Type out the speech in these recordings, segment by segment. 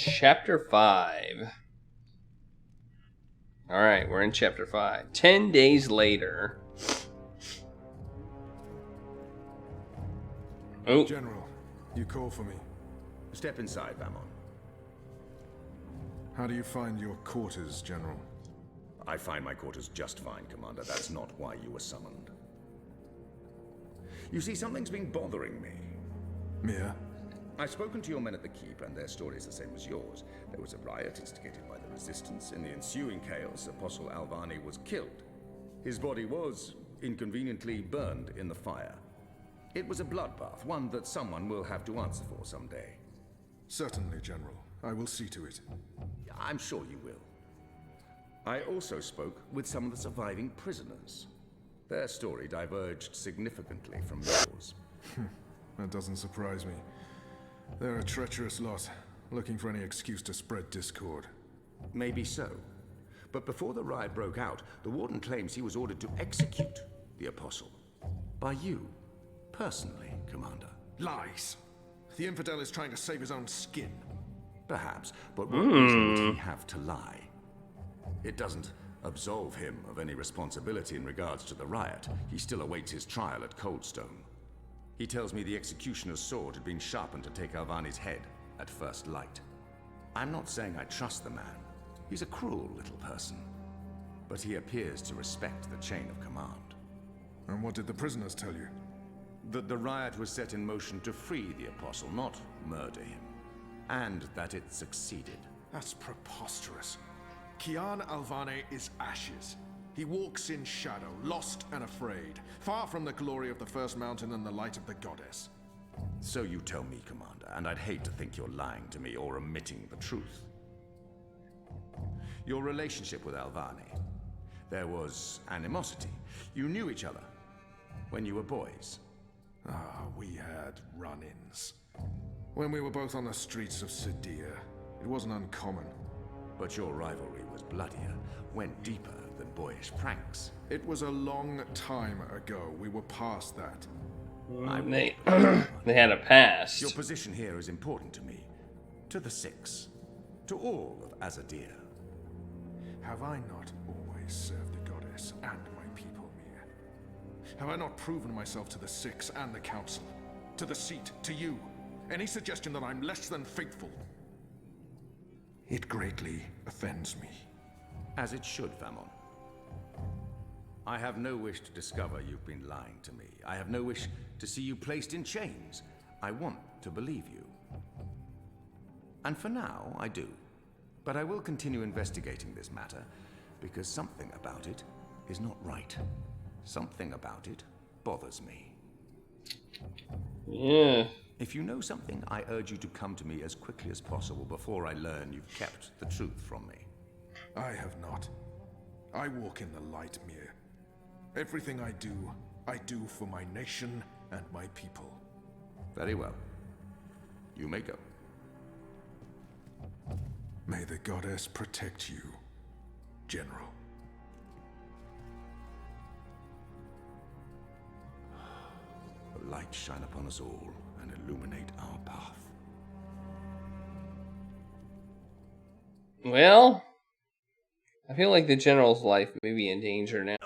Chapter 5. Alright, we're in Chapter 5. 10 days later. Oh. General, you call for me. Step inside, Vamon. How do you find your quarters, General? I find my quarters just fine, Commander. That's not why you were summoned. You see, something's been bothering me. Mia? I've spoken to your men at the Keep, and their story is the same as yours. There was a riot instigated by the Resistance. In the ensuing chaos, Apostle Alvani was killed. His body was, inconveniently, burned in the fire. It was a bloodbath, one that someone will have to answer for someday. Certainly, General. I will see to it. I'm sure you will. I also spoke with some of the surviving prisoners. Their story diverged significantly from yours. That doesn't surprise me. They're a treacherous lot, looking for any excuse to spread discord. Maybe so. But before the riot broke out, the Warden claims he was ordered to execute the Apostle. By you, personally, Commander. Lies! The infidel is trying to save his own skin. Perhaps, but what reason would he have to lie? It doesn't absolve him of any responsibility in regards to the riot. He still awaits his trial at Coldstone. He tells me the executioner's sword had been sharpened to take Alvani's head at first light. I'm not saying I trust the man. He's a cruel little person. But he appears to respect the chain of command. And what did the prisoners tell you? That the riot was set in motion to free the Apostle, not murder him. And that it succeeded. That's preposterous. Kian Alvane is ashes. He walks in shadow, lost and afraid, far from the glory of the First Mountain and the light of the Goddess. So you tell me, Commander, and I'd hate to think you're lying to me or omitting the truth. Your relationship with Alvane. There was animosity. You knew each other when you were boys. We had run-ins. When we were both on the streets of Sidia, it wasn't uncommon. But your rivalry was bloodier, went deeper than boyish pranks. It was a long time ago. We were past that. They had a past. Your position here is important to me, to the Six, to all of Azadir. Have I not always served the Goddess and my people, Mia? Have I not proven myself to the Six and the Council? To the Seat, to you? Any suggestion that I'm less than faithful? It greatly offends me. As it should, Famon. I have no wish to discover you've been lying to me. I have no wish to see you placed in chains. I want to believe you. And for now, I do. But I will continue investigating this matter, because something about it is not right. Something about it bothers me. Yeah. If you know something, I urge you to come to me as quickly as possible before I learn you've kept the truth from me. I have not. I walk in the light, Mir. Everything I do for my nation and my people. Very well. You may go. May the Goddess protect you, General. The light shine upon us all and illuminate our path. Well, I feel like the General's life may be in danger now.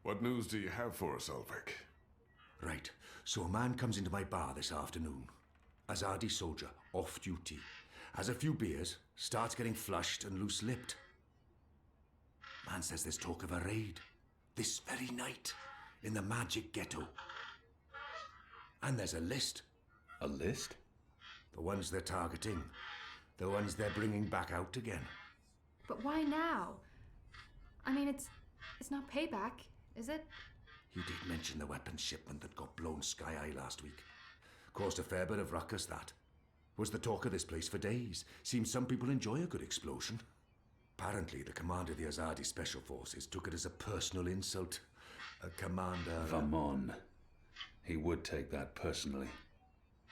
What news do you have for us, Ulvik? Right. So a man comes into my bar this afternoon. Azadi soldier, off duty. Has a few beers, starts getting flushed and loose-lipped. Man says there's talk of a raid. This very night. In the magic ghetto. And there's a list. A list? The ones they're targeting. The ones they're bringing back out again. But why now? I mean, it's not payback, is it? He did mention the weapons shipment that got blown sky-high last week. Caused a fair bit of ruckus, that. Was the talk of this place for days. Seems some people enjoy a good explosion. Apparently, the commander of the Azadi Special Forces took it as a personal insult. A commander... Vamon. He would take that personally.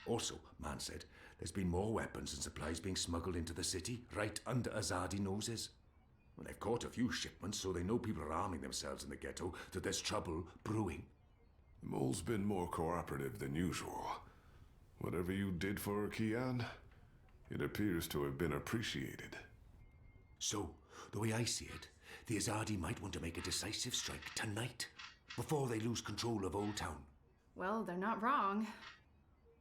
Also, man said, there's been more weapons and supplies being smuggled into the city, right under Azadi noses. Well, they've caught a few shipments, so they know people are arming themselves in the ghetto, that there's trouble brewing. The mole's been more cooperative than usual. Whatever you did for her, Kian, It appears to have been appreciated. So, the way I see it, the Azadi might want to make a decisive strike tonight, before they lose control of Old Town. Well, they're not wrong.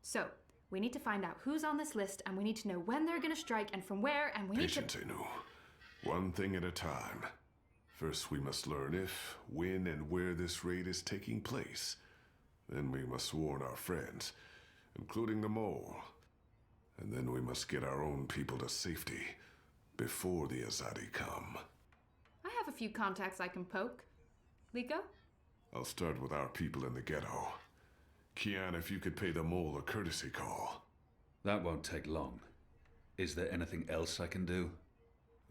So, we need to find out who's on this list, and we need to know when they're gonna strike and from where, and we need to... Patience, Inu. One thing at a time. First we must learn if, when, and where this raid is taking place. Then we must warn our friends, including the mole. And then we must get our own people to safety before the Azadi come. I have a few contacts I can poke. Liko? I'll start with our people in the ghetto. Kian, if you could pay the mole a courtesy call. That won't take long. Is there anything else I can do?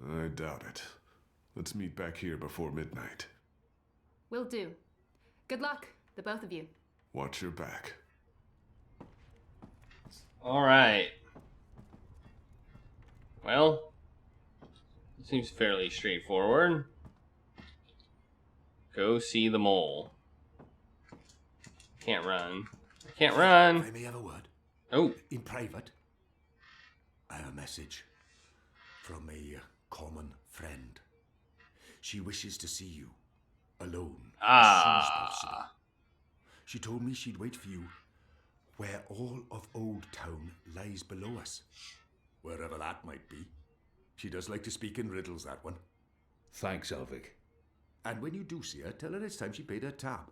I doubt it. Let's meet back here before midnight. Will do. Good luck, the both of you. Watch your back. Alright. Well, it seems fairly straightforward. Go see the mole. Can't run. Can't run. If I may have a word. Oh. In private. I have a message from a common friend. She wishes to see you, alone, as soon as possible. She told me she'd wait for you where all of Old Town lies below us. Wherever that might be. She does like to speak in riddles, that one. Thanks, Elvic. And when you do see her, tell her it's time she paid her tab.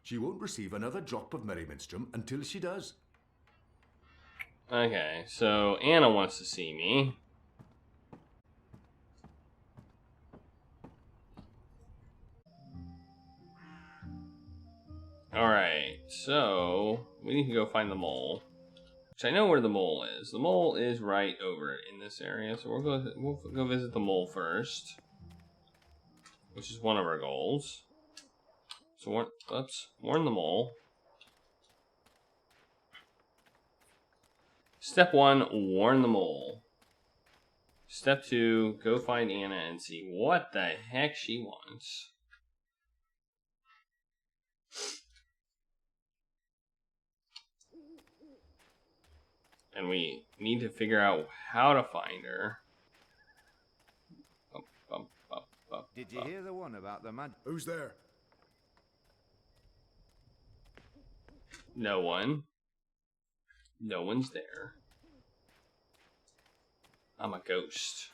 She won't receive another drop of Merryminstrom until she does. Okay, so Anna wants to see me. Alright, so we need to go find the mole. Which I know where the mole is. The mole is right over in this area, so we'll go visit the mole first. Which is one of our goals. So warn the mole. Step 1, warn the mole. Step 2, go find Anna and see what the heck she wants. And we need to figure out how to find her. Did you hear the one about the mud? Who's there? No one. No one's there. I'm a ghost.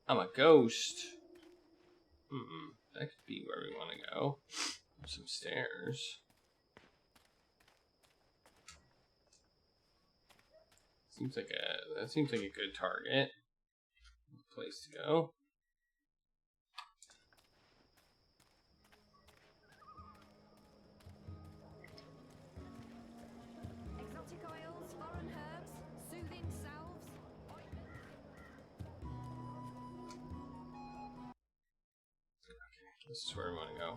I'm a ghost. That could be where we want to go. Some stairs. That seems like a good target. Place to go. Exotic oils, foreign herbs, soothing salves, ointments. Okay, this is where we want to go.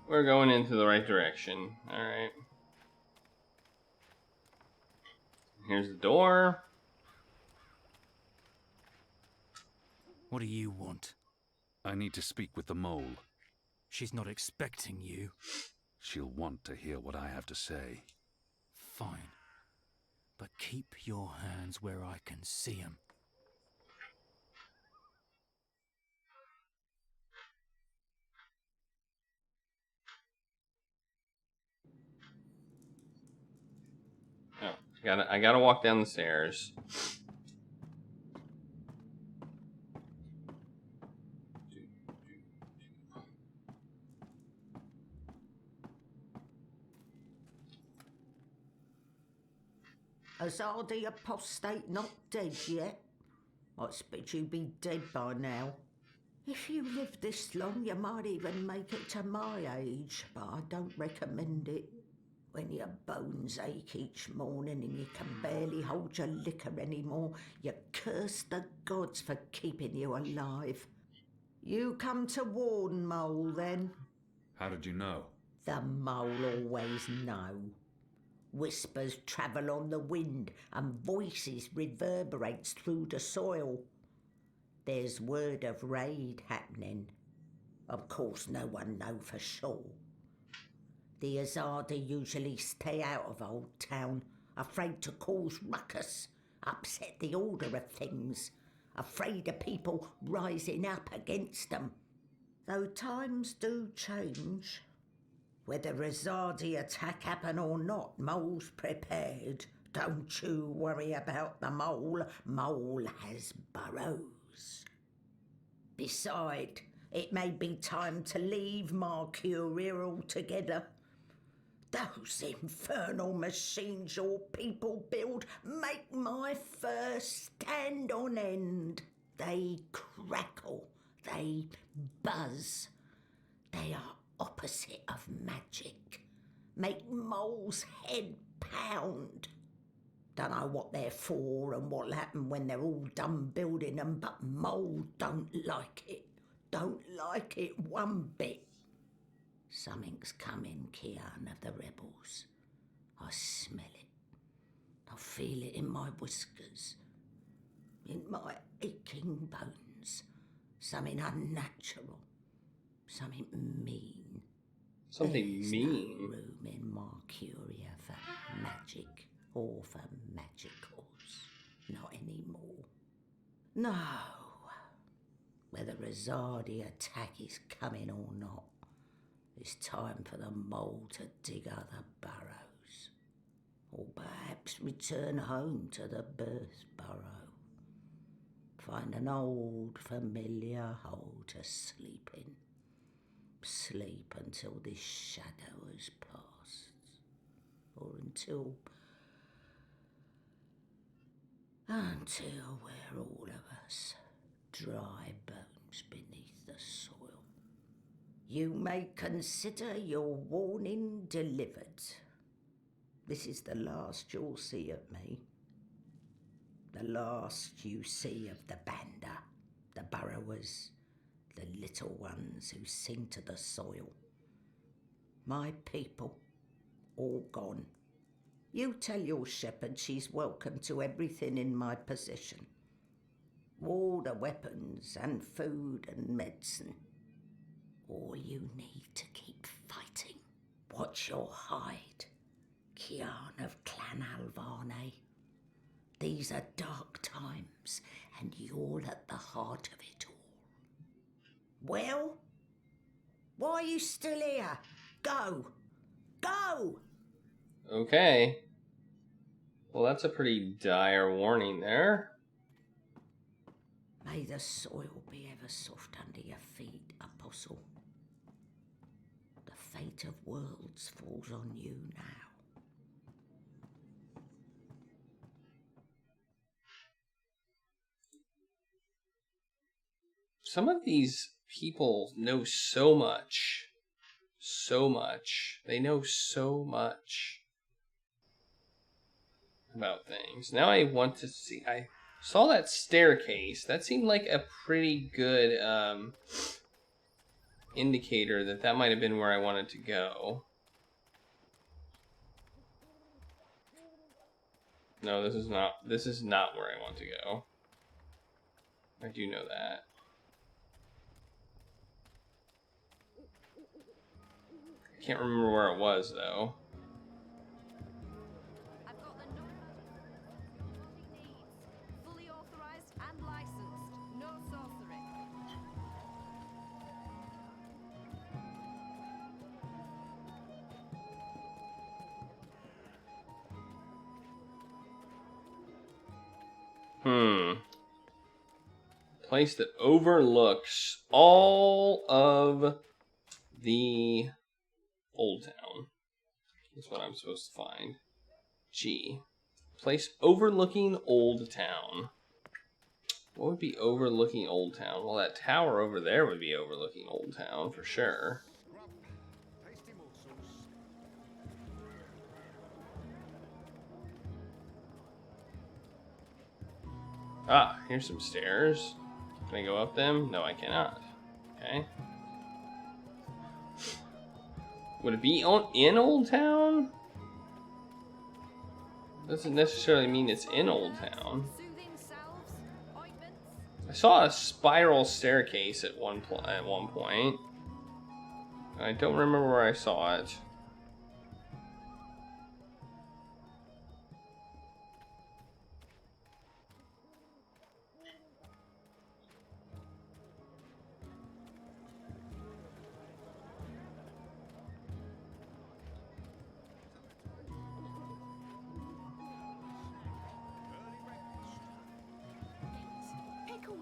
We're going into the right direction. Alright. Here's the door. What do you want? I need to speak with the mole. She's not expecting you. She'll want to hear what I have to say. Fine. But keep your hands where I can see 'em. Oh, I gotta walk down the stairs. Azadi apostate not dead yet? I expect you'd be dead by now. If you live this long, you might even make it to my age, but I don't recommend it. When your bones ache each morning and you can barely hold your liquor anymore, you curse the gods for keeping you alive. You come to warn Mole, then? How did you know? The Mole always know. Whispers travel on the wind and voices reverberates through the soil. There's word of raid happening. Of course, no one know for sure. The Azadi usually stay out of Old Town, afraid to cause ruckus, upset the order of things, afraid of people rising up against them. Though times do change. Whether Rezardi attack happen or not, Mole's prepared. Don't you worry about the Mole. Mole has burrows. Beside, it may be time to leave Marcuria altogether. Those infernal machines your people build make my fur stand on end. They crackle, they buzz. They are opposite of magic. Make Mole's head pound. Don't know what they're for and what'll happen when they're all done building them, but Mole don't like it. Don't like it one bit. Something's coming, Kian, of the rebels. I smell it. I feel it in my whiskers, in my aching bones. Something unnatural, something mean. Something There's mean? No room in Marcuria for magic or for magicals. Not anymore. No. Whether Rezardi attack is coming or not, it's time for the Mole to dig other burrows. Or perhaps return home to the birth burrow. Find an old familiar hole to sleep in. Sleep until this shadow has passed. Or until we're all of us dry bones beneath the soil. You may consider your warning delivered. This is the last you'll see of me. The last you see of the Banda, the burrowers, the little ones who sing to the soil. My people, all gone. You tell your shepherd she's welcome to everything in my possession. All the weapons and food and medicine. All you need to keep fighting. Watch your hide, Kian of Clan Alvane. These are dark times, and you're at the heart of it all. Well? Why are you still here? Go! Go! Okay. Well, that's a pretty dire warning there. May the soil be ever soft under your feet, Apostle. The fate of worlds falls on you now. Some of these people know so much. So much. They know so much about things. Now I want to see. I saw that staircase. That seemed like a pretty good indicator that might have been where I wanted to go. No, this is not. This is not where I want to go. I do know that. I can't remember where it was though. I've got the number your body needs. Fully authorized and licensed. No sorcery. Place that overlooks all of the Old Town. That's what I'm supposed to find. G. Place overlooking Old Town. What would be overlooking Old Town? Well, that tower over there would be overlooking Old Town for sure. Ah, here's some stairs. Can I go up them? No, I cannot. Okay. Would it be in Old Town? Doesn't necessarily mean it's in Old Town. I saw a spiral staircase at one point. I don't remember where I saw it.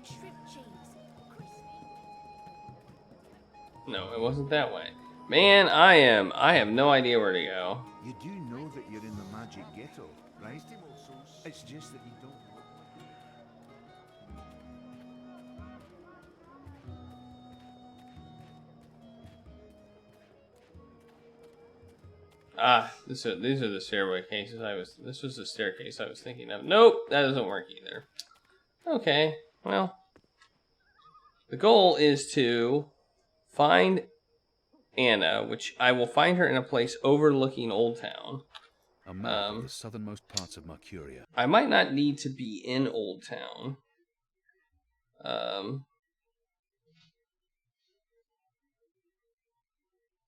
shrimp cheese. No, it wasn't that way. Man, I have no idea where to go. You do know that you're in the magic ghetto, right? It's just that you don't. Ah, these are the stairway cases this was the staircase I was thinking of. Nope, that doesn't work either. Okay, well. The goal is to find Anna, which I will find her in a place overlooking Old Town. A map of the southernmost parts of Mercuria. I might not need to be in Old Town.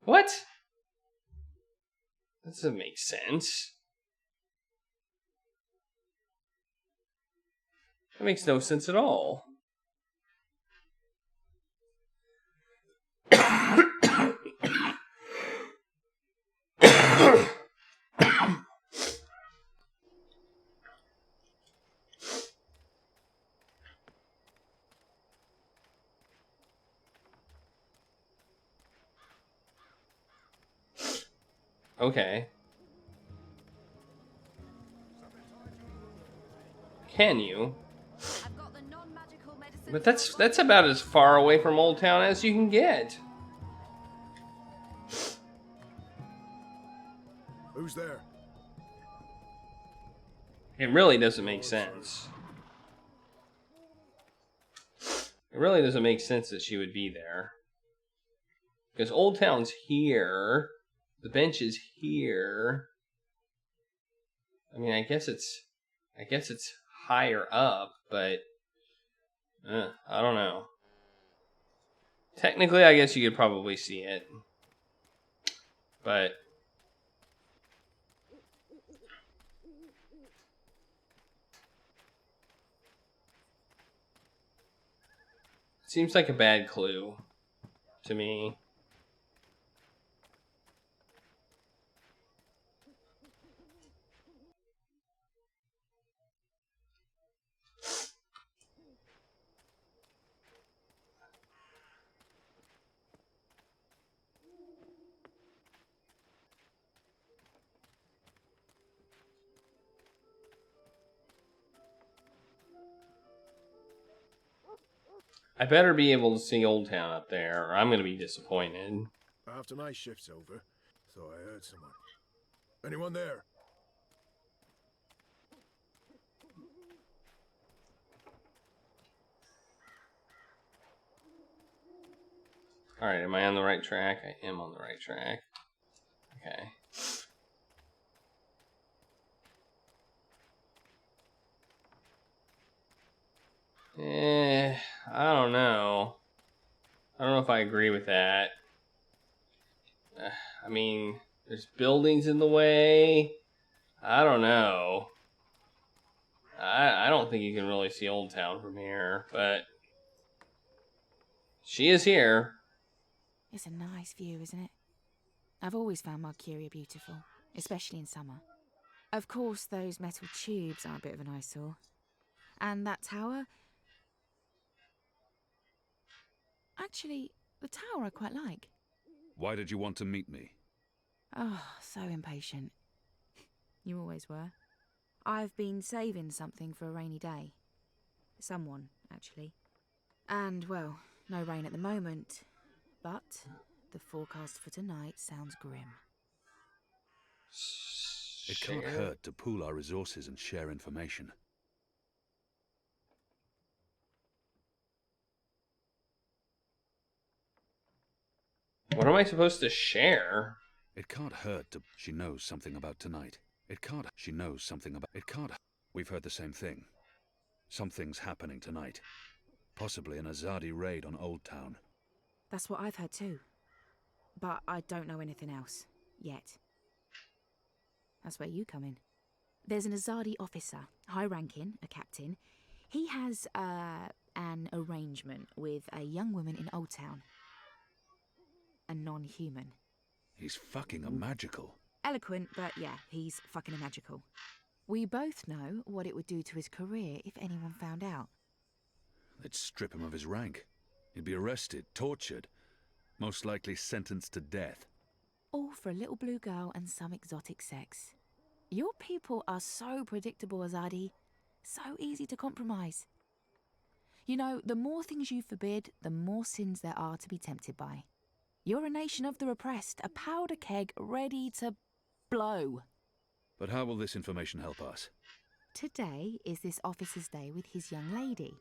What? That doesn't make sense. That makes no sense at all. Okay. Can you? But that's about as far away from Old Town as you can get. Who's there? It really doesn't make sense. It really doesn't make sense that she would be there. Because Old Town's here. The bench is here. I mean, I guess it's higher up, but I don't know. Technically, I guess you could probably see it. But seems like a bad clue to me. I better be able to see Old Town up there, or I'm going to be disappointed. After my shift's over, thought I heard someone. Anyone there? Alright, am I on the right track? I am on the right track. Okay. I don't know. I don't know if I agree with that. I mean, there's buildings in the way. I don't know. I don't think you can really see Old Town from here, but she is here. It's a nice view, isn't it? I've always found Mercuria beautiful, especially in summer. Of course, those metal tubes are a bit of an eyesore. And that tower... Actually, the tower I quite like. Why did you want to meet me? Oh, so impatient. You always were. I've been saving something for a rainy day. Someone, actually. And, well, no rain at the moment. But the forecast for tonight sounds grim. It can't hurt to pool our resources and share information. What am I supposed to share? It can't hurt to... She knows something about tonight. It can't... She knows something about... It can't... We've heard the same thing. Something's happening tonight. Possibly an Azadi raid on Old Town. That's what I've heard too. But I don't know anything else. Yet. That's where you come in. There's an Azadi officer, high-ranking, a captain. He has, an arrangement with a young woman in Old Town. A non-human. He's fucking a magical. Eloquent, but yeah, he's fucking a magical. We both know what it would do to his career if anyone found out. They'd strip him of his rank. He'd be arrested, tortured, most likely sentenced to death. All for a little blue girl and some exotic sex. Your people are so predictable, Azadi. So easy to compromise. You know, the more things you forbid, the more sins there are to be tempted by. You're a nation of the repressed, a powder keg ready to blow. But how will this information help us? Today is this officer's day with his young lady.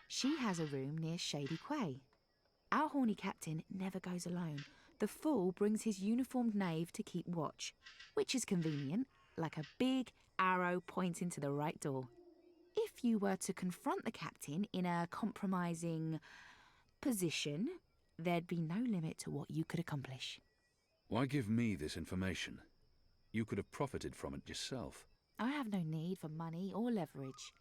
She has a room near Shady Quay. Our horny captain never goes alone. The fool brings his uniformed knave to keep watch, which is convenient, like a big arrow pointing to the right door. If you were to confront the captain in a compromising position, there'd be no limit to what you could accomplish. Why give me this information? You could have profited from it yourself. I have no need for money or leverage.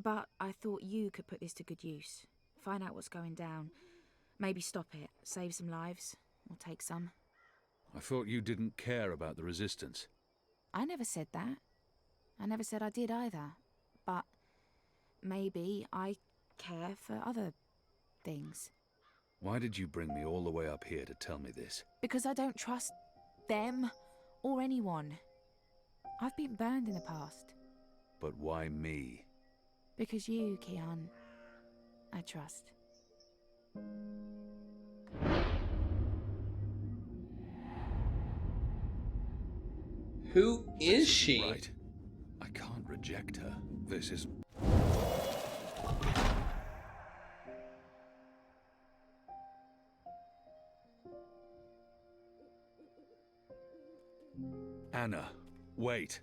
But I thought you could put this to good use. Find out what's going down. Maybe stop it, save some lives, or take some. I thought you didn't care about the resistance. I never said that. I never said I did either. But maybe I care for other things. Why did you bring me all the way up here to tell me this? Because I don't trust them or anyone. I've been burned in the past. But why me? Because you, Kian, I trust. Who is she? Right. I can't reject her. This is... Anna, wait.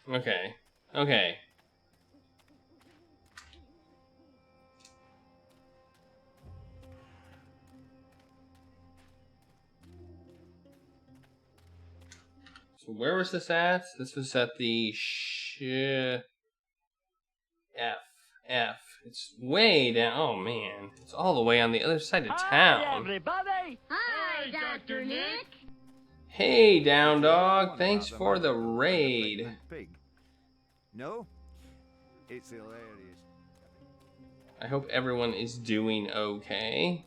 Okay. Okay. So where was this at? This was at the F. It's way down. Oh man, it's all the way on the other side of town. Hi, everybody. Hi, Dr. Nick. Hey, Down Dog. Thanks for the raid. Pig. No, it's hilarious. I hope everyone is doing okay.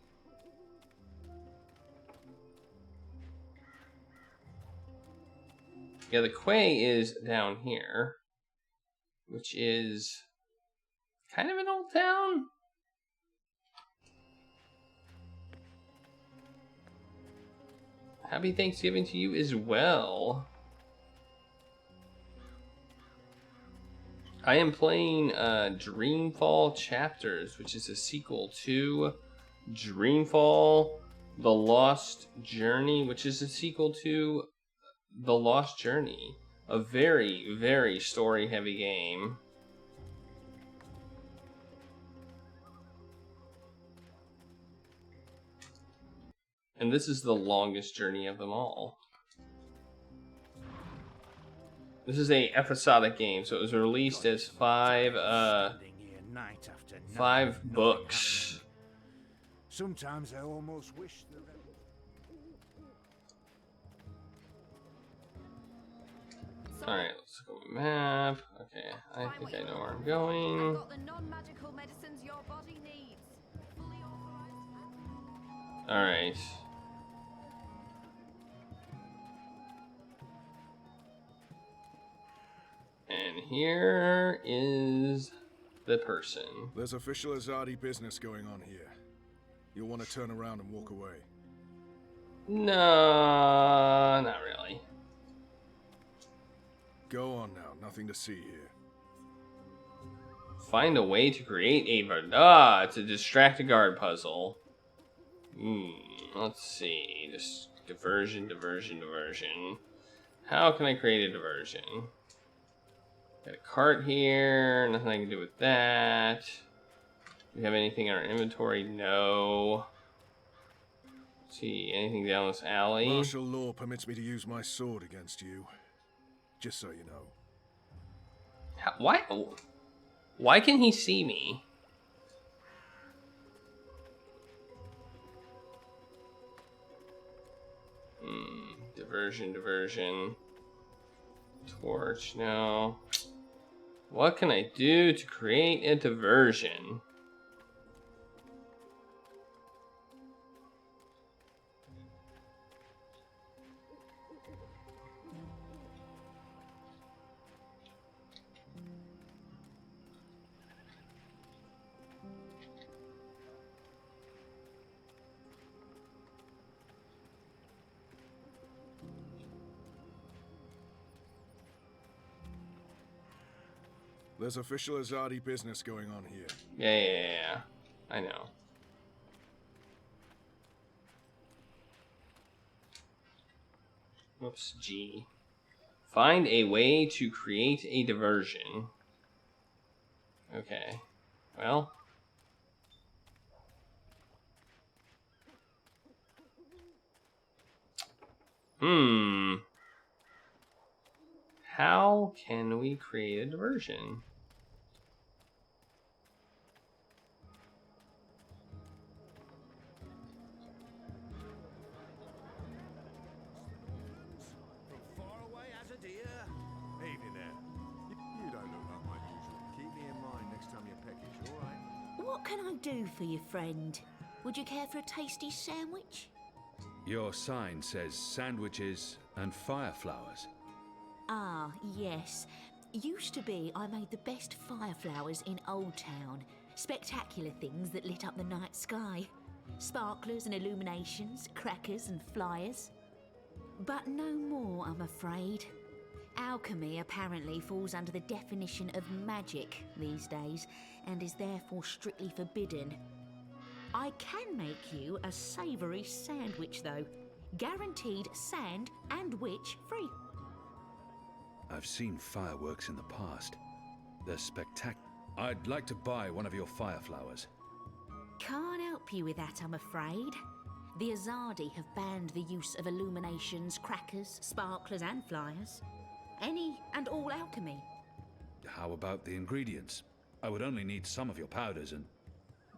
Yeah, the quay is down here, which is kind of an old town. Happy Thanksgiving to you as well. I am playing Dreamfall Chapters, which is a sequel to Dreamfall The Lost Journey, which is a sequel to The Lost Journey. A very, very story-heavy game. And this is the longest journey of them all. This is a episodic game, so it was released as five books. Sometimes I almost wish that... Alright, let's go map. Okay, I think I know where I'm going. I've got the non-magical medicines your body needs. Fully authorized. Alright. And here is the person. There's official Azadi business going on here. You'll want to turn around and walk away. No, not really. Go on now, nothing to see here. Find a way to create it's a distract a guard puzzle. Let's see. Just diversion. How can I create a diversion? Got a cart here, nothing I can do with that. Do we have anything in our inventory? No. Let's see, anything down this alley? Martial law permits me to use my sword against you. Just so you know. Why can he see me? Diversion. Torch, no. What can I do to create a diversion? There's official Azadi business going on here. Yeah. I know. Oops, G. Find a way to create a diversion. Okay. Well. How can we create a diversion? From far away as a deer. Evening there. You don't look like my usual. Keep me in mind next time you're peckish, all right? What can I do for you, friend? Would you care for a tasty sandwich? Your sign says sandwiches and fireflowers. Ah, yes. Used to be I made the best fireflowers in Old Town. Spectacular things that lit up the night sky. Sparklers and illuminations, crackers and flyers. But no more, I'm afraid. Alchemy apparently falls under the definition of magic these days, and is therefore strictly forbidden. I can make you a savoury sandwich, though. Guaranteed sand and witch free. I've seen fireworks in the past. They're spectacular. I'd like to buy one of your fireflowers. Can't help you with that, I'm afraid. The Azadi have banned the use of illuminations, crackers, sparklers and flyers. Any and all alchemy. How about the ingredients? I would only need some of your powders and...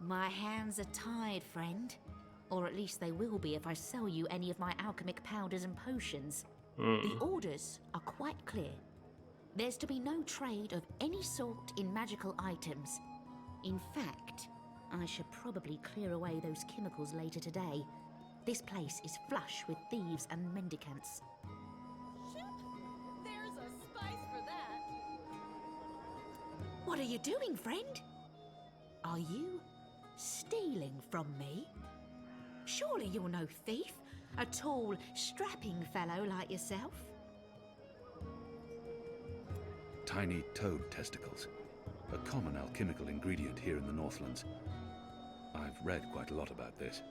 My hands are tied, friend. Or at least they will be if I sell you any of my alchemic powders and potions. The orders are quite clear. There's to be no trade of any sort in magical items. In fact, I should probably clear away those chemicals later today. This place is flush with thieves and mendicants. Shoot! There's a spice for that. What are you doing, friend? Are you stealing from me? Surely you're no thief. A tall, strapping fellow like yourself. Tiny toad testicles. A common alchemical ingredient here in the Northlands. I've read quite a lot about this.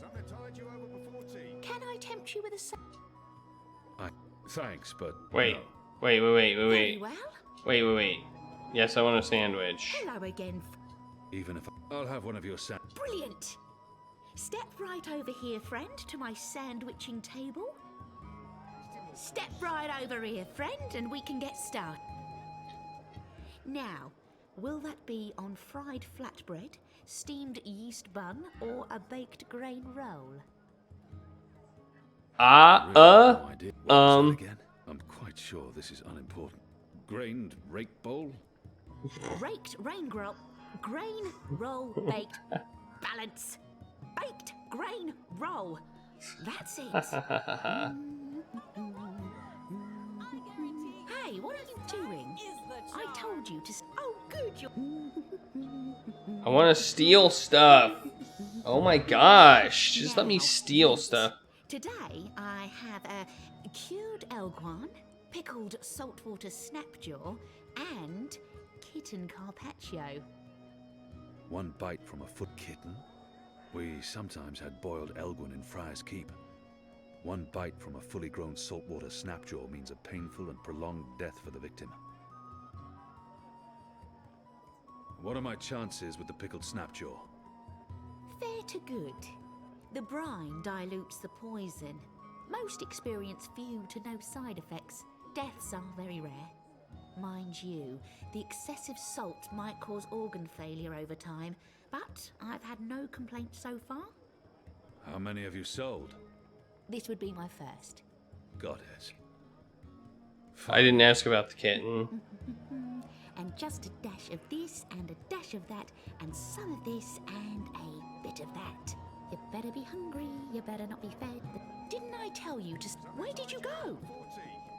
Something tied you over before tea. Can I tempt you with a Thanks, but... Wait. no. Wait. Very well. Wait. Yes, I want a sandwich. Hello again. Even if I'll have one of your Brilliant. Step right over here, friend, to my sandwiching table. Step right over here, friend, and we can get started. Now, will that be on fried flatbread, steamed yeast bun, or a baked grain roll? No idea. What was that again? I'm quite sure this is unimportant. Grained rake bowl? Raked grain roll, baked, balance. Baked grain roll. That's it. Hey, what are you doing? I told you to... Oh, good. I want to steal stuff. Oh my gosh. Just let me steal stuff. Today, I have a cured elguan, pickled saltwater snapjaw, and kitten carpaccio. One bite from a foot kitten? We sometimes had boiled elguin in Friar's Keep. One bite from a fully grown saltwater snapjaw means a painful and prolonged death for the victim. What are my chances with the pickled snapjaw? Fair to good. The brine dilutes the poison. Most experience few to no side effects. Deaths are very rare. Mind you, the excessive salt might cause organ failure over time, but I've had no complaints so far. How many have you sold? this would be my first. Goddess. I didn't ask about the kitten. And just a dash of this and a dash of that and some of this and a bit of that. You better be hungry, you better not be fed. But didn't I tell you to... Where did you go?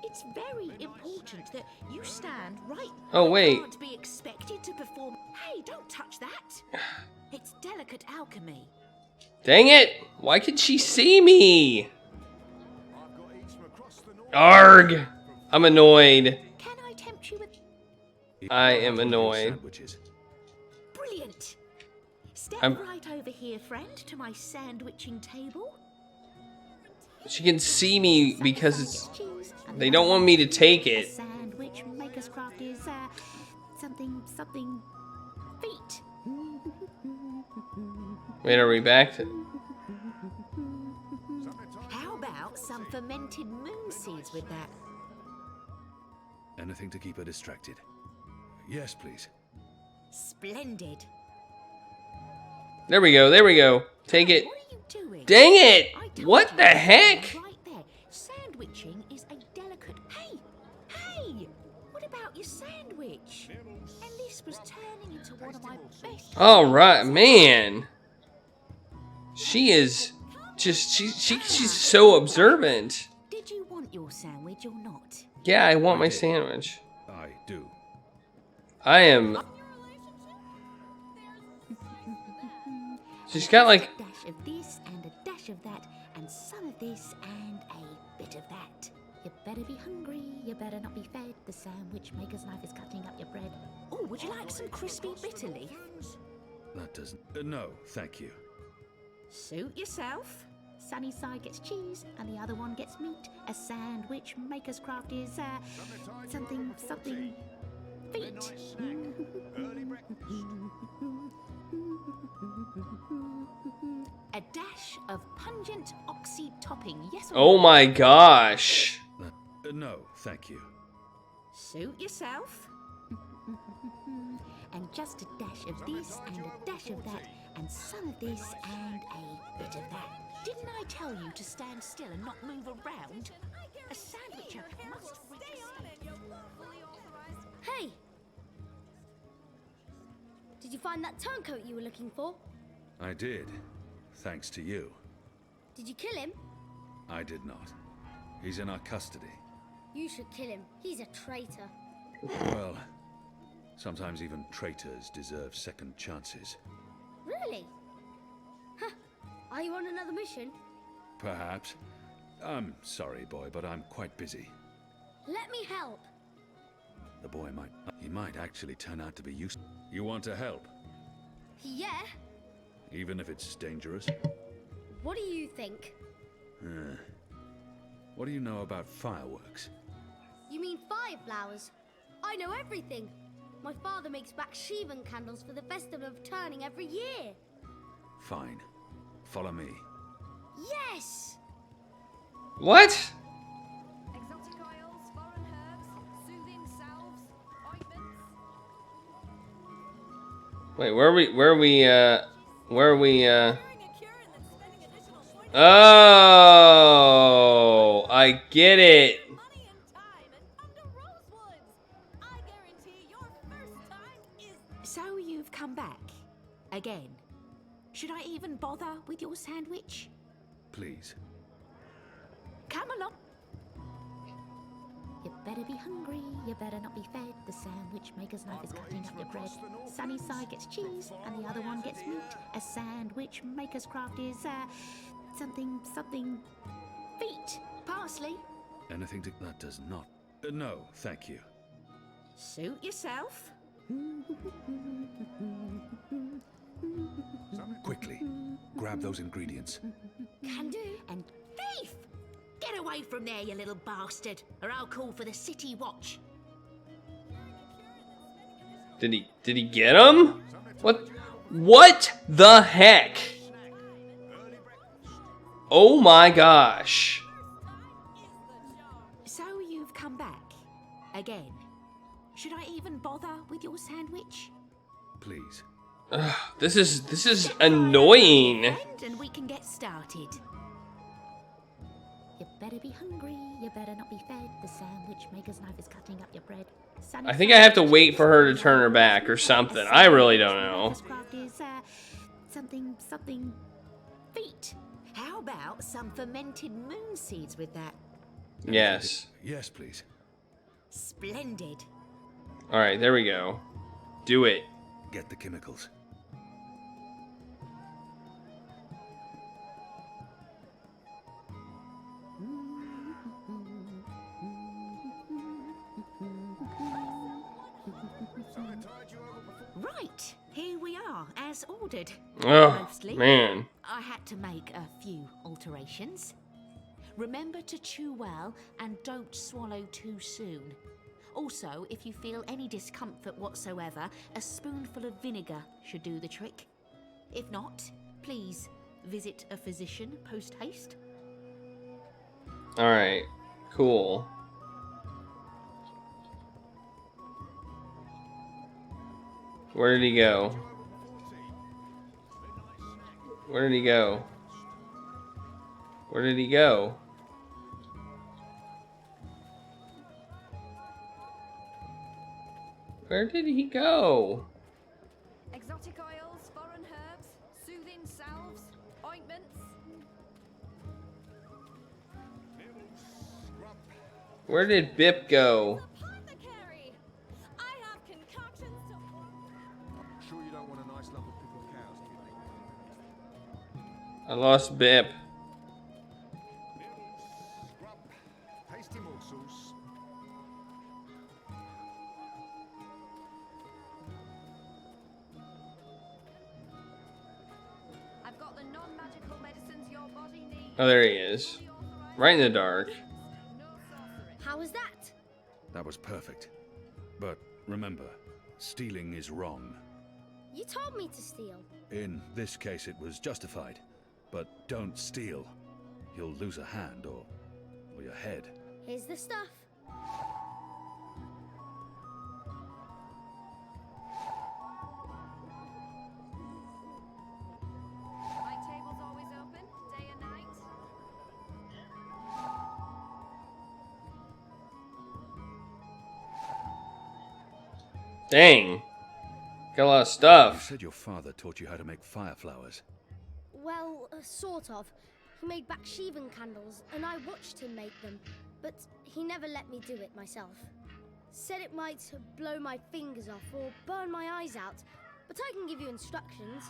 It's very important that you stand right. Oh, wait. You can't be expected to perform... Hey, don't touch that. It's delicate alchemy. Dang it! Why could she see me? Arg! I'm annoyed. Can I tempt you with... I am annoyed. Sandwiches. Brilliant. Step right over here, friend, to my sandwiching table. She can see me because it's... They don't want me to take it. Sandwich maker's craft is something feet. Wait, are we back to... How about some fermented moon seeds with that? Anything to keep her distracted. Yes, please. Splendid. There we go, there we go. Take it. What are you doing? Dang it! What the heck? Right there. Sandwiching is a delicate... Hey! What about your sandwich? Elise was turning into one of my best... Alright, man. She is just... She's so observant. Did you want your sandwich or not? Yeah, I want my sandwich. I do. I am... She's got like... A dash of this and a dash of that and some of this and a bit of that. You better be hungry, you better not be fed. The sandwich maker's knife is cutting up your bread. Oh, would you like some crispy bitter leaf? That doesn't... no, thank you. Suit yourself. Sunny side gets cheese and the other one gets meat. A sandwich maker's craft is something feet. A dash of pungent oxy topping, yes or Oh no? my gosh. No, thank you. Suit yourself. And just a dash of this and a dash of that and some of this and a bit of that. Didn't I tell you to stand still and not move around? A sandwicher must stay on it. Hey! Did you find that turncoat you were looking for? I did. Thanks to you. Did you kill him? I did not. He's in our custody. You should kill him. He's a traitor. Well, sometimes even traitors deserve second chances. Really? Huh. Are you on another mission? Perhaps. I'm sorry, boy, but I'm quite busy. Let me help. The boy might... He might actually turn out to be useful. You want to help? Yeah? Even if it's dangerous? What do you think? What do you know about fireworks? You mean fire flowers? I know everything. My father makes Bakshivan candles for the festival of turning every year. Fine. Follow me. Yes! What? Exotic oils, foreign herbs, soothing salves, ointments. Wait, where are we, Oh, I get it. So you've come back again. Should I even bother with your sandwich? Please. Come along. You better be hungry, you better not be fed. The sandwich maker's knife is cutting up your bread. Sunny side gets cheese and the other one gets meat. A sandwich maker's craft is something feet. Parsley. Anything to... That does not... no, thank you. Suit yourself. Quickly, grab those ingredients. Can do. And thief! Get away from there, you little bastard, or I'll call for the city watch. Did he get him? What the heck? Oh my gosh. So you've come back again. Should I even bother with your sandwich? Please. This is annoying. And we can get started. You better be hungry, you better not be fed. The sandwich maker's knife is cutting up your bread. I think I have to wait for her to turn her back or something. I really don't know. Something feet. How about some fermented moon seeds with that? Yes. Yes, please. Splendid. Alright, there we go. Do it. Get the chemicals. Right, here we are, as ordered. Oh, Mostly. man. I had to make a few alterations. Remember to chew well and don't swallow too soon. Also, if you feel any discomfort whatsoever, a spoonful of vinegar should do the trick. If not, please visit a physician post-haste. Alright, cool. Where did he go? Where did he go? Where did he go? Where did he go? Exotic oils, foreign herbs, soothing salves, ointments. Where did Bip go? Apothecary! I have concoctions to... Sure you don't want a nice lump of pickled cows, kidney? I lost Bip. Tasty morsels. I've got the non-magical medicines your body needs. Oh, there he is. Right in the dark. How was that? That was perfect. But remember, stealing is wrong. You told me to steal. In this case, it was justified. But don't steal. You'll lose a hand or your head. Here's the stuff. My table's always open, day and night. Dang. Got a lot of You stuff. said your father taught you how to make fire flowers. Well, sort of. He made Baksheevan candles, and I watched him make them, but he never let me do it myself. Said it might blow my fingers off or burn my eyes out, but I can give you instructions.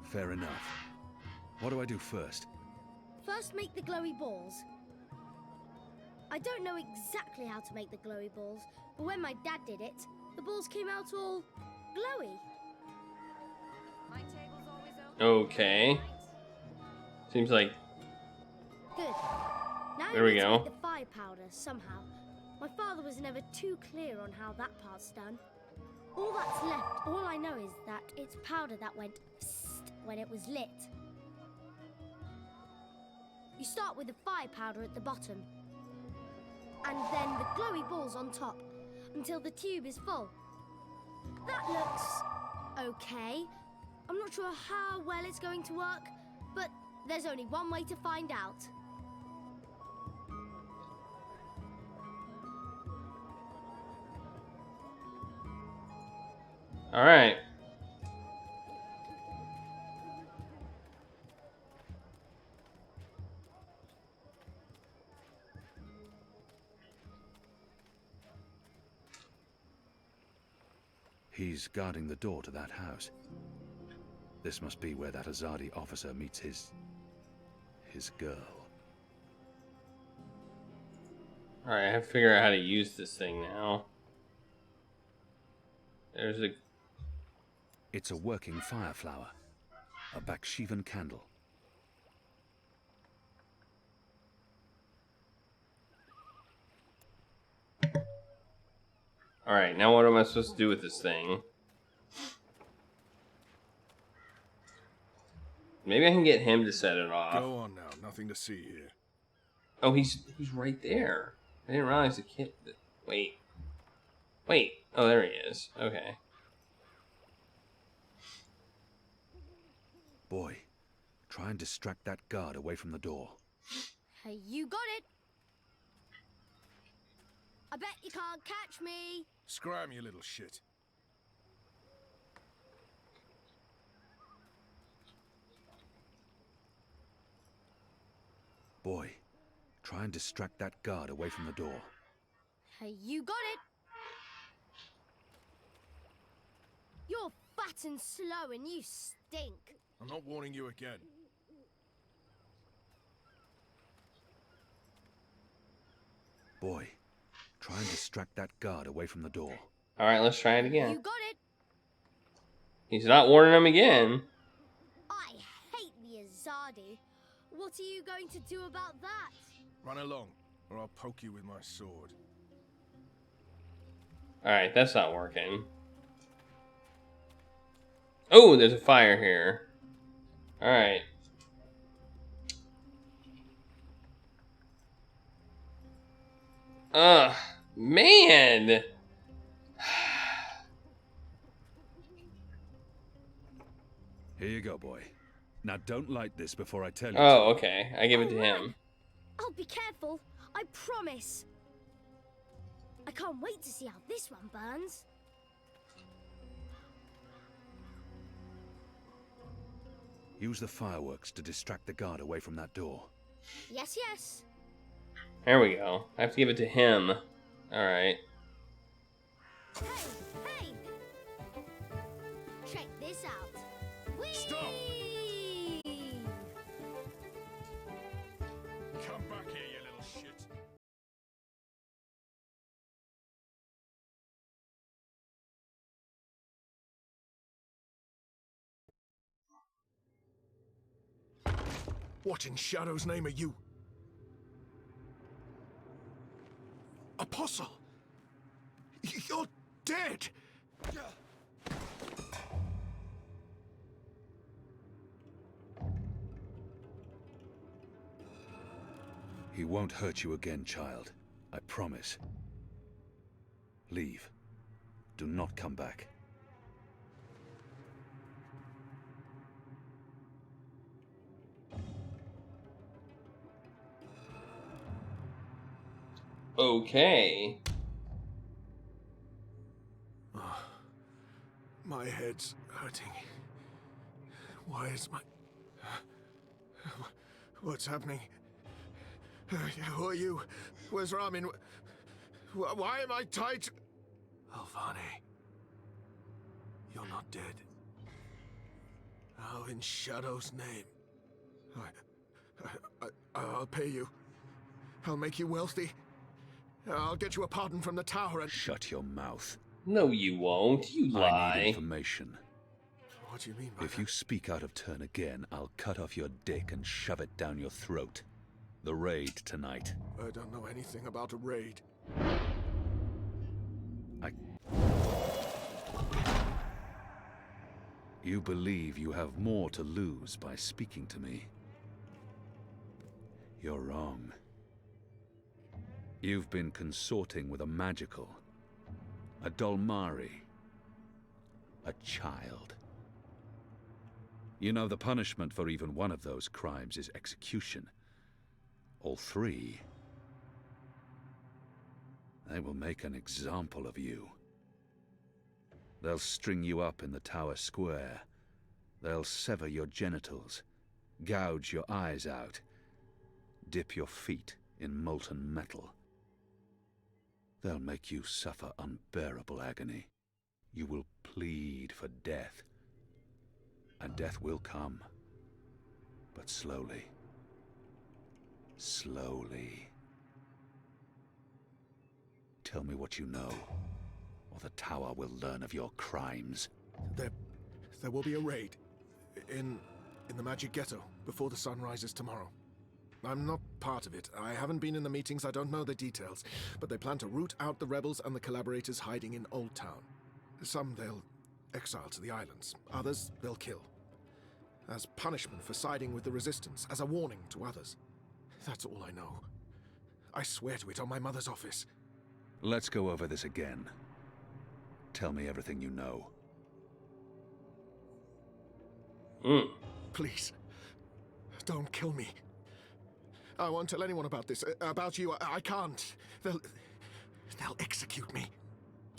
Fair enough. What do I do first? First, make the glowy balls. I don't know exactly how to make the glowy balls, but when my dad did it, the balls came out all glowy. My table's always open. Okay. Seems like... Good. Now There we you need to go. make the fire powder somehow. My father was never too clear on how that part's done. All that's left, all I know is that it's powder that went psst when it was lit. You start with the fire powder at the bottom, and then the glowy balls on top, until the tube is full. That looks okay. I'm not sure how well it's going to work, but there's only one way to find out. Alright. He's guarding the door to that house. This must be where that Azadi officer meets his girl. Alright, I have to figure out how to use this thing now. There's a... It's a working fire flower. A Baksheevan candle. Alright, now what am I supposed to do with this thing? Maybe I can get him to set it off. Go on now, nothing to see here. Oh, he's right there. I didn't realize the kid... Wait. Wait. Oh, there he is. Okay. Boy, try and distract that guard away from the door. Hey, you got it. I bet you can't catch me. Scram, you little shit. Boy, try and distract that guard away from the door. Hey, you got it. You're fat and slow and you stink. I'm not warning you again. Boy, try and distract that guard away from the door. Alright, let's try it again. You got it. He's not warning him again. I hate the Azadi. What are you going to do about that? Run along, or I'll poke you with my sword. Alright, that's not working. Oh, there's a fire here. Alright. Ugh, man! Here you go, boy. Now don't light this before I tell you. Oh, okay. I give it to him. I'll be careful. I promise. I can't wait to see how this one burns. Use the fireworks to distract the guard away from that door. Yes, yes. There we go. I have to give it to him. Alright. Hey, hey! Check this out. Whee! Stop! Come back here, you little shit. What in Shadow's name are you? Apostle! You're dead! He won't hurt you again, child. I promise. Leave. Do not come back. Okay. Oh, my head's hurting. Why is my... What's happening? Who are you? Where's Ramin? Why am I tied to... Alvani. You're not dead. How in Shadow's name? I'll pay you. I'll make you wealthy. I'll get you a pardon from the tower and... Shut your mouth. No, you won't. You lie. I need information. What do you mean by If you speak out of turn again, I'll cut off your dick and shove it down your throat. The raid tonight. I don't know anything about a raid. You believe you have more to lose by speaking to me. You're wrong. You've been consorting with a magical, a Dolmari, a child. You know the punishment for even one of those crimes is execution. All three, they will make an example of you. They'll string you up in the tower square. They'll sever your genitals, gouge your eyes out, dip your feet in molten metal. They'll make you suffer unbearable agony. You will plead for death. And death will come. But slowly. Slowly. Tell me what you know, or the tower will learn of your crimes. There will be a raid. In the Magic Ghetto, before the sun rises tomorrow. I'm not part of it. I haven't been in the meetings, I don't know the details. But they plan to root out the rebels and the collaborators hiding in Old Town. Some they'll exile to the islands. Others they'll kill. As punishment for siding with the Resistance, as a warning to others. That's all I know. I swear to it on my mother's office. Let's go over this again. Tell me everything you know. Please, don't kill me. I won't tell anyone about this. About you, I can't. They'll execute me.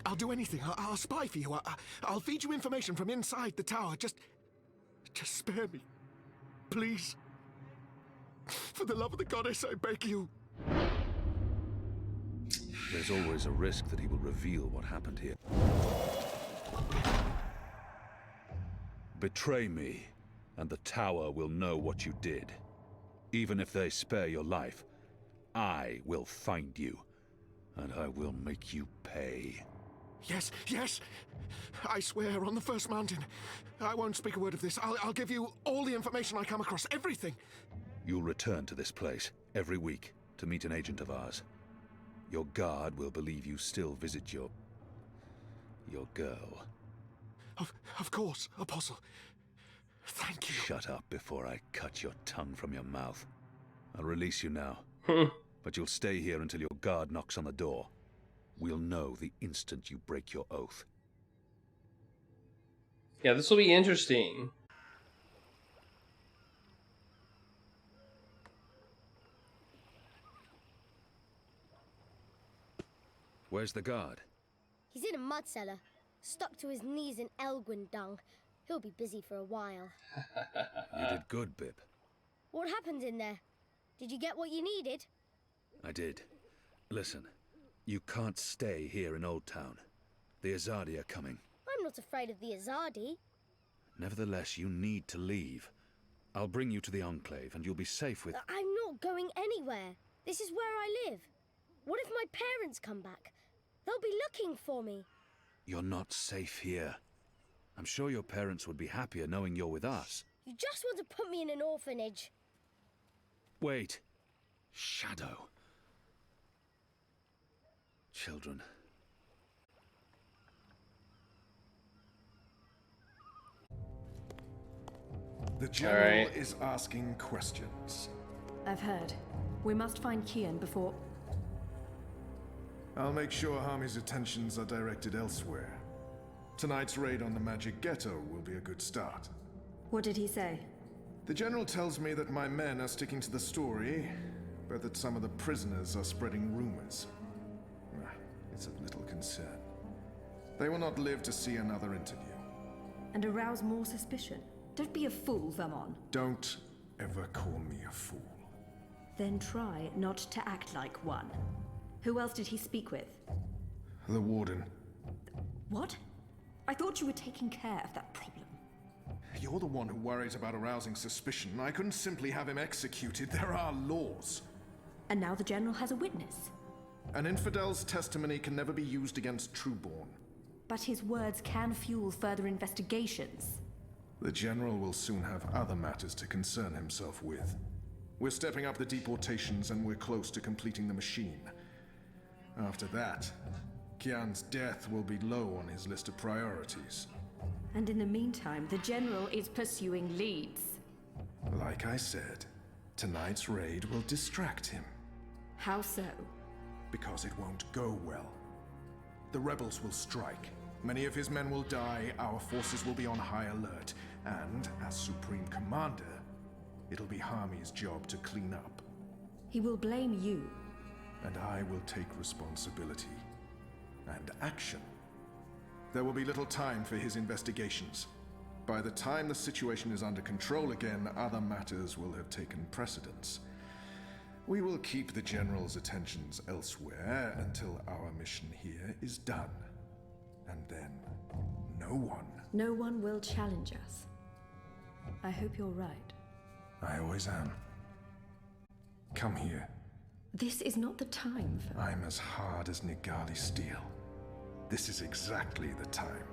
I'll do anything. I'll spy for you. I'll feed you information from inside the tower. Just spare me. Please. For the love of the goddess, I beg you. There's always a risk that he will reveal what happened here. Betray me, and the tower will know what you did. Even if they spare your life, I will find you, and I will make you pay. Yes, yes! I swear, on the first mountain. I won't speak a word of this. I'll give you all the information I come across, everything. You'll return to this place every week to meet an agent of ours. Your guard will believe you still visit your girl. Of course, Apostle. Thank you. Shut up before I cut your tongue from your mouth. I'll release you now. But you'll stay here until your guard knocks on the door. We'll know the instant you break your oath. Yeah, this will be interesting. Where's the guard? He's in a mud cellar, stuck to his knees in Elgwyn dung. He'll be busy for a while. You did good, Bib. What happened in there? Did you get what you needed? I did. Listen, you can't stay here in Old Town. The Azadi are coming. I'm not afraid of the Azadi. Nevertheless, you need to leave. I'll bring you to the Enclave, and you'll be safe with... I'm not going anywhere. This is where I live. What if my parents come back? They'll be looking for me. You're not safe here. I'm sure your parents would be happier knowing you're with us. You just want to put me in an orphanage. Wait. Shadow. Children. The General is asking questions. I've heard. We must find Kian before... I'll make sure Harmy's attentions are directed elsewhere. Tonight's raid on the Magic Ghetto will be a good start. What did he say? The General tells me that my men are sticking to the story, but that some of the prisoners are spreading rumors. It's of little concern. They will not live to see another interview. And arouse more suspicion? Don't be a fool, Vermon. Don't ever call me a fool. Then try not to act like one. Who else did he speak with? The Warden. What? I thought you were taking care of that problem. You're the one who worries about arousing suspicion. I couldn't simply have him executed. There are laws. And now the General has a witness. An infidel's testimony can never be used against Trueborn. But his words can fuel further investigations. The General will soon have other matters to concern himself with. We're stepping up the deportations and we're close to completing the machine. After that, Kian's death will be low on his list of priorities. And in the meantime, the General is pursuing leads. Like I said, tonight's raid will distract him. How so? Because it won't go well. The rebels will strike. Many of his men will die, our forces will be on high alert, and, as Supreme Commander, it'll be Harmy's job to clean up. He will blame you. And I will take responsibility. And action. There will be little time for his investigations. By the time the situation is under control again, other matters will have taken precedence. We will keep the General's attentions elsewhere until our mission here is done. And then, no one will challenge us. I hope you're right. I always am. Come here. This is not the time for... I'm as hard as Nigali steel. This is exactly the time.